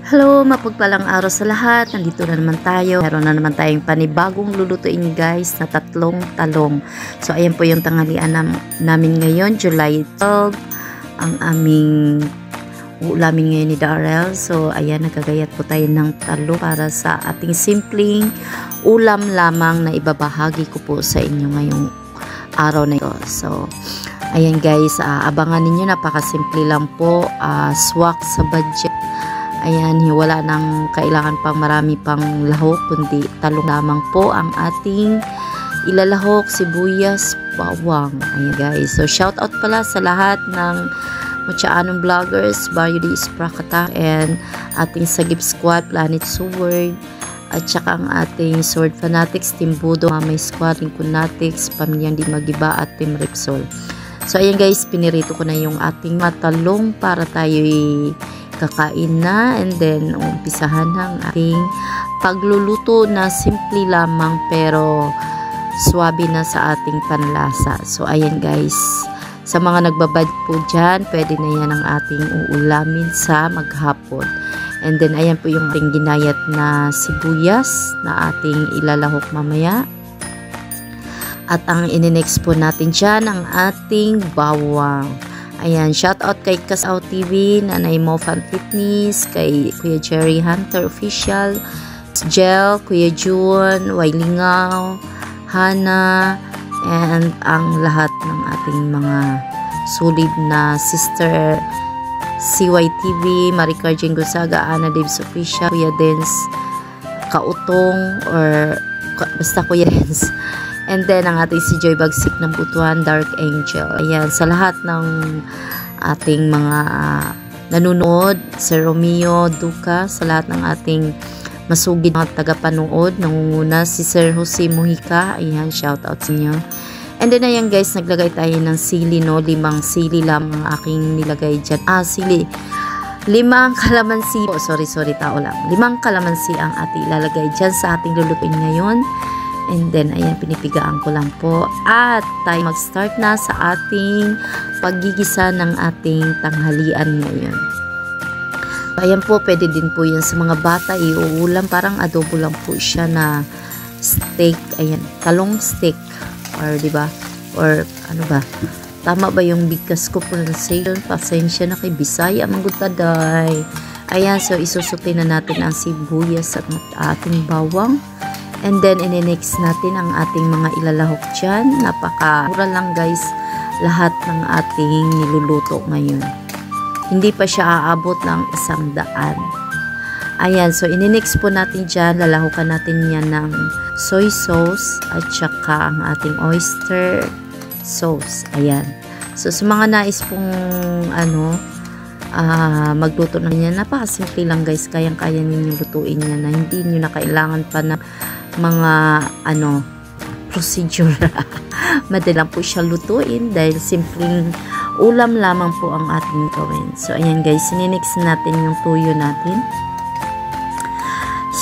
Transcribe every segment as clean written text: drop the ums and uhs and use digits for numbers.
Hello, mapagpalang araw sa lahat. Nandito na naman tayo. Meron na naman tayong panibagong lulutuin guys na tatlong talong. So ayan po yung tanghalian namin ngayon, July 12. Ang aming ulamin ngayon ni Darrell. So ayan, nagagayat po tayo ng talo para sa ating simpleng ulam lamang na ibabahagi ko po sa inyo ngayong araw na ito. So ayan guys, abangan ninyo, napakasimple lang po, swak sa budget. Ayan, wala nang kailangan pang marami pang lahok, kundi talong lamang po ang ating ilalahok, sibuyas, bawang. Ayan guys, so shout out pala sa lahat ng Mutsaanong vloggers, Barrio de Ispracata, and ating Sagip Squad, Planet Sword, at saka ang ating Sword Fanatics, Team Budo, Mamay Squad, Rinconatics, Pamilyang Di Magiba, at Team Repsol. So ayan guys, pinirito ko na yung ating matalong para tayo kakain na, and then umpisahan ng ating pagluluto na simple lamang pero swabe na sa ating panlasa. So ayan guys, sa mga nagbabad po dyan, pwede na yan ang ating uulamin sa maghapon. And then ayan po yung ating ginayat na sibuyas na ating ilalahok mamaya. At ang ininext po natin dyan ang ating bawang. Ayan, shout out kay Kasaw TV, Nanay Mo Fan Fitness, kay Kuya Jerry Hunter Official, Jel, Kuya June, Wailingaw, Hana, and ang lahat ng ating mga solid na sister, CYTV, Maricar Jenggosaga, Ana Davis Official, Kuya Dens Kautong, or basta Kuya Dens. And then, ang ating si Joy Bagsik ng Butuan, Dark Angel. Ayan, sa lahat ng ating mga nanonood, Sir Romeo, Duca, sa lahat ng ating masugid mga tagapanood, nangunguna si Sir Jose Mujica. Ayan, shout out sa inyo. And then, ayan guys, naglagay tayo ng sili, no? 5 sili lang ang aking nilagay dyan. Sili. 5 kalamansi. Oh, sorry, tao lang. 5 kalamansi ang ating ilalagay dyan sa ating lulutuin ngayon. And then, ayan, pinipigaan ko lang po. At tayo mag-start na sa ating paggigisa ng ating tanghalian ngayon. Ayan po, pwede din po yan sa mga bata. Iuulam, parang adobo lang po siya na steak. Ayan, talong steak. Or, diba? Or, ano ba? Tama ba yung bigkas ko pronunciation? Pasensya na kay Bisaya, manggutaday. Ayan, so isusutin na natin ang sibuyas at ating bawang. And then, ininext natin ang ating mga ilalahok dyan. Napaka-mura lang guys, lahat ng ating niluluto ngayon. Hindi pa siya aabot ng 100. Ayan, so ininext po natin dyan. Lalahukan natin yan ng soy sauce at saka ang ating oyster sauce. Ayan. So, sa mga nais pong magluto na yan, napakasimple lang guys. Kayang-kaya ninyo lutuin yan na hindi nyo na kailangan pa na mga procedure. Madali lang po siya lutuin dahil simpleng ulam lamang po ang ating gawin. So ayan guys, sininix natin yung tuyo natin.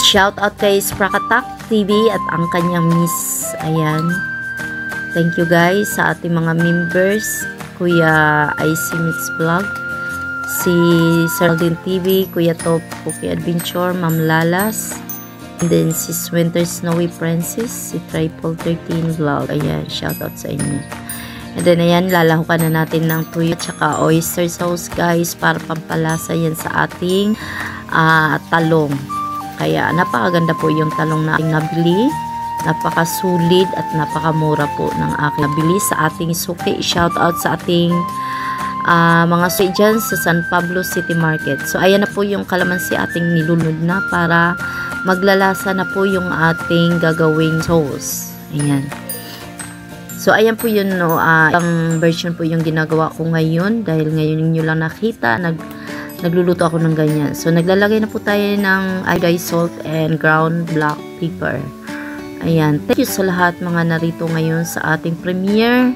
Shout out kay Sprakatak TV at ang kanyang miss. Ayan, thank you guys sa ating mga members, Kuya IC Mix Vlog, si Sir Aldin TV, Kuya Top, Cookie Adventure, Ma'am Lalas, and then si Winter Snowy Princess, si Triple 13 Vlog. Ayan, shoutout sa inyo. And then ayan, lalahukan na natin ng tuyo at saka oyster sauce guys para pampalasa yan sa ating talong. Kaya napakaganda po yung talong na ating nabili. Napakasulit at napakamura po ng aking nabili sa ating suki. Shoutout sa ating mga suki dyan sa San Pablo City Market. So ayan na po yung kalamansi ating nilunod na para maglalasa na po yung ating gagawing sauce. Ayan. So ayan po yun, no, ang version po yung ginagawa ko ngayon dahil ngayon nyo lang nakita, nagluluto ako ng ganyan. So naglalagay na po tayo ng iodized salt and ground black pepper. Ayan. Thank you sa lahat mga narito ngayon sa ating premiere.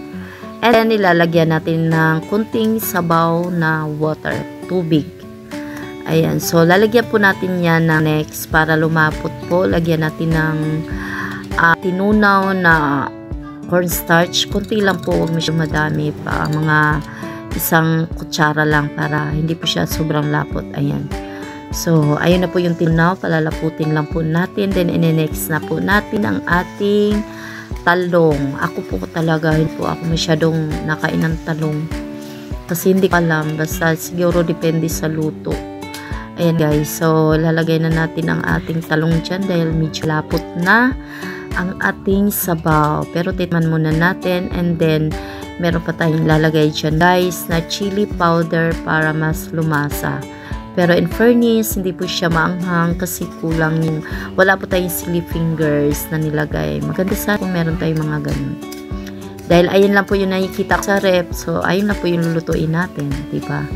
And then ilalagyan natin ng kunting sabaw na water, tubig. Ayan, so lalagyan po natin yan na next para lumapot po. Lagyan natin ng tinunaw na cornstarch. Kunti lang po, huwag masyadong madami pa. Mga 1 kutsara lang para hindi po siya sobrang lapot. Ayan. So, ayun na po yung tinaw. Palalaputin lang po natin. Then, next na po natin ang ating talong. Ako po talaga, hindi po ako masyadong nakain ng talong. Kasi hindi ko alam. Basta siguro depende sa luto. Ayan guys. So, lalagay na natin ang ating talong dyan dahil medyo lapot na ang ating sabaw. Pero tikman muna natin. And then, meron pa tayong lalagay dyan guys na chili powder para mas lumasa. Pero in fairness, hindi po siya maanghang kasi kulang yung, wala po tayong chili fingers na nilagay. Maganda sana kung meron tayong mga ganun. Dahil ayun lang po yung nakikita ko sa rep, so ayun lang po yung lulutuin natin, diba?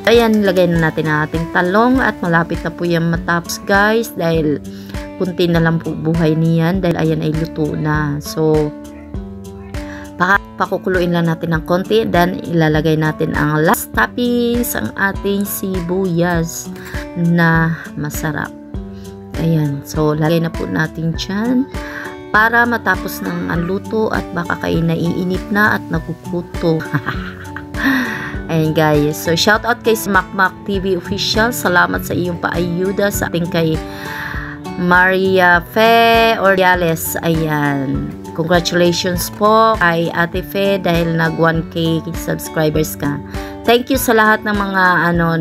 Ayan, nilagay na natin ang ating talong at malapit na po yung matapos guys dahil kunti na lang po buhay niyan dahil ayan ay luto na. So, pakukuluin lang natin ng konti, then ilalagay natin ang last toppings, ang ating sibuyas na masarap. Ayan, so lagay na po natin dyan para matapos ng ang luto at baka kayo naiinip na at naguguto. Ayan guys, so shout out kay Makmak TV Official, salamat sa iyong paayuda sa ating kay Maria Fe Ordiales. Ayan, congratulations po kay Ate Fe dahil nag 1K subscribers ka. Thank you sa lahat ng mga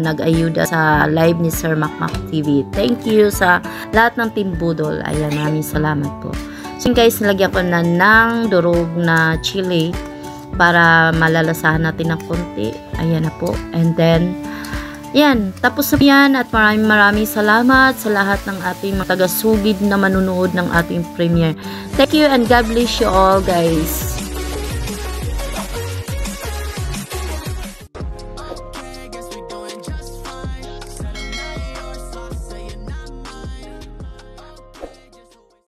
nag-ayuda sa live ni Sir Makmak TV. Thank you sa lahat ng Team Budol. Ayan, maraming salamat po. So guys, nilagyan ko na ng durog na chili para malalasahan natin ng konti. Ayan na po. And then, yan, tapos na yan at maraming salamat sa lahat ng ating mga taga-sugid na manunood ng ating premiere. Thank you and God bless you all guys.